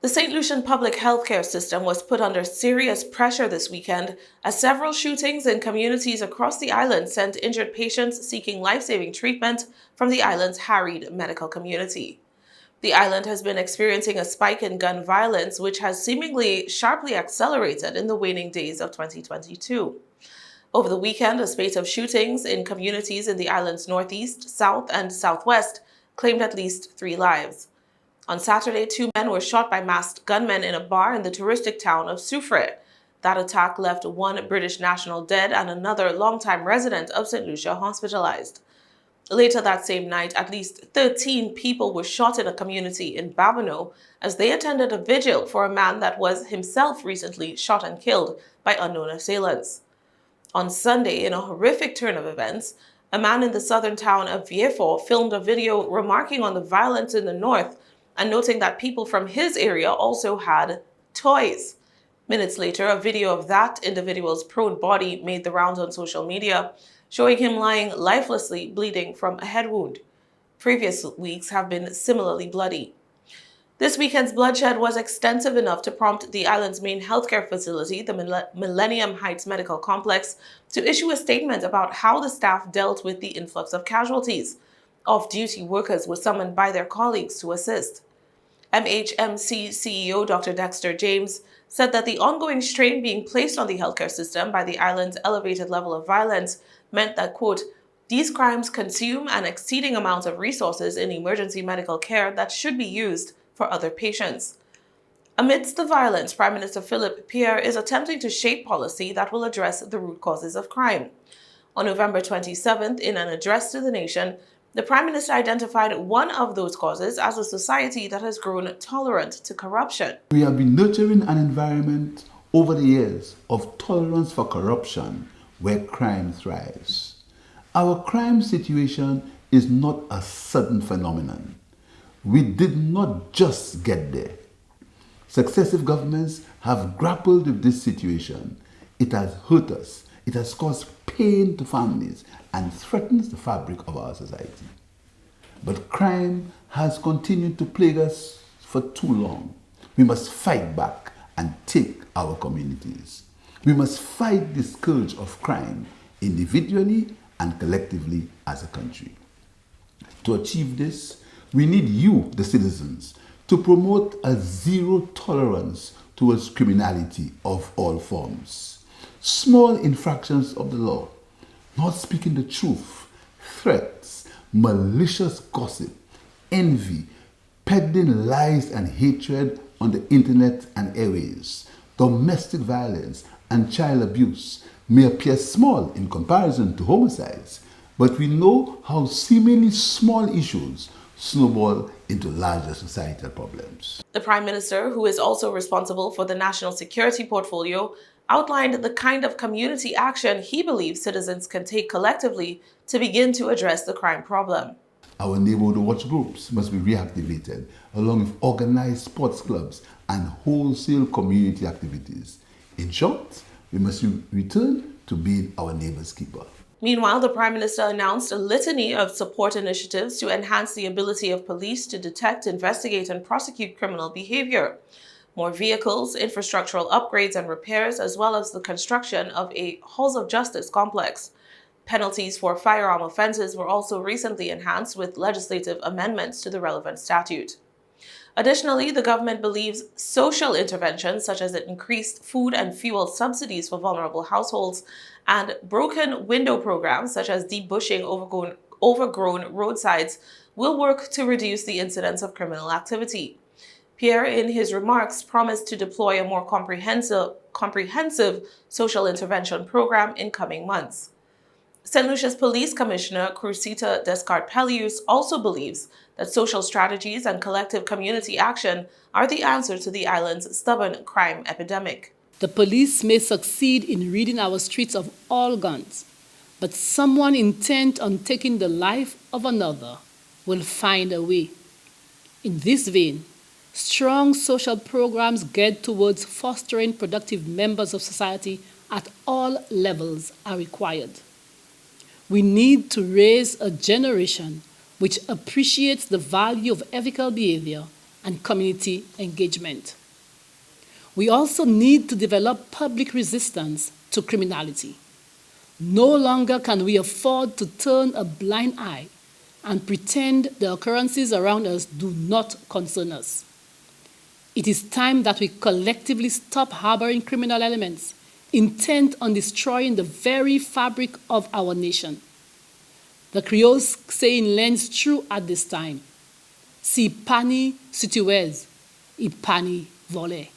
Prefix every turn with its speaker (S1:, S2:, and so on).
S1: The Saint Lucian public healthcare system was put under serious pressure this weekend as several shootings in communities across the island sent injured patients seeking life-saving treatment from the island's harried medical community. The island has been experiencing a spike in gun violence, which has seemingly sharply accelerated in the waning days of 2022. Over the weekend, a spate of shootings in communities in the island's northeast, south, and southwest claimed at least 3 lives. On Saturday, 2 men were shot by masked gunmen in a bar in the touristic town of Soufrière. That attack left one British national dead and another longtime resident of St. Lucia hospitalized. Later that same night, at least 13 people were shot in a community in Babonneau as they attended a vigil for a man that was himself recently shot and killed by unknown assailants. On Sunday, in a horrific turn of events, a man in the southern town of Vieux-Fort filmed a video remarking on the violence in the north and noting that people from his area also had toys. Minutes later, a video of that individual's prone body made the rounds on social media, showing him lying lifelessly bleeding from a head wound. Previous weeks have been similarly bloody. This weekend's bloodshed was extensive enough to prompt the island's main healthcare facility, the Millennium Heights Medical Complex, to issue a statement about how the staff dealt with the influx of casualties. Off-duty workers were summoned by their colleagues to assist. MHMC CEO Dr. Dexter James said that the ongoing strain being placed on the healthcare system by the island's elevated level of violence meant that, quote, these crimes consume an exceeding amount of resources in emergency medical care that should be used for other patients. Amidst the violence, Prime Minister Philippe Pierre is attempting to shape policy that will address the root causes of crime. On November 27th, in an address to the nation, the Prime Minister identified one of those causes as a society that has grown tolerant to corruption.
S2: We have been nurturing an environment over the years of tolerance for corruption where crime thrives. Our crime situation is not a sudden phenomenon. We did not just get there. Successive governments have grappled with this situation. It has hurt us. It has caused pain to families and threatens the fabric of our society. But crime has continued to plague us for too long. We must fight back and take our communities. We must fight the scourge of crime individually and collectively as a country. To achieve this, we need you, the citizens, to promote a zero tolerance towards criminality of all forms. Small infractions of the law, not speaking the truth, threats, malicious gossip, envy, peddling lies and hatred on the internet and airways, domestic violence and child abuse may appear small in comparison to homicides, but we know how seemingly small issues snowball into larger societal problems.
S1: The Prime Minister, who is also responsible for the national security portfolio, outlined the kind of community action he believes citizens can take collectively to begin to address the crime problem.
S2: Our neighborhood watch groups must be reactivated, along with organized sports clubs and wholesale community activities. In short, we must return to being our neighbor's keeper.
S1: Meanwhile, the Prime Minister announced a litany of support initiatives to enhance the ability of police to detect, investigate, and prosecute criminal behavior. More vehicles, infrastructural upgrades and repairs, as well as the construction of a halls of justice complex. Penalties for firearm offenses were also recently enhanced with legislative amendments to the relevant statute. Additionally, the government believes social interventions such as increased food and fuel subsidies for vulnerable households and broken window programs such as debushing overgrown roadsides will work to reduce the incidence of criminal activity. Pierre, in his remarks, promised to deploy a more comprehensive social intervention program in coming months. St. Lucia's Police Commissioner Crucita Descartes-Pellius also believes that social strategies and collective community action are the answer to the island's stubborn crime epidemic.
S3: The police may succeed in ridding our streets of all guns, but someone intent on taking the life of another will find a way. In this vein, strong social programs geared towards fostering productive members of society at all levels are required. We need to raise a generation which appreciates the value of ethical behavior and community engagement. We also need to develop public resistance to criminality. No longer can we afford to turn a blind eye and pretend the occurrences around us do not concern us. It is time that we collectively stop harboring criminal elements intent on destroying the very fabric of our nation. The Creole saying lends true at this time. Si pani si tu es, I pani vole.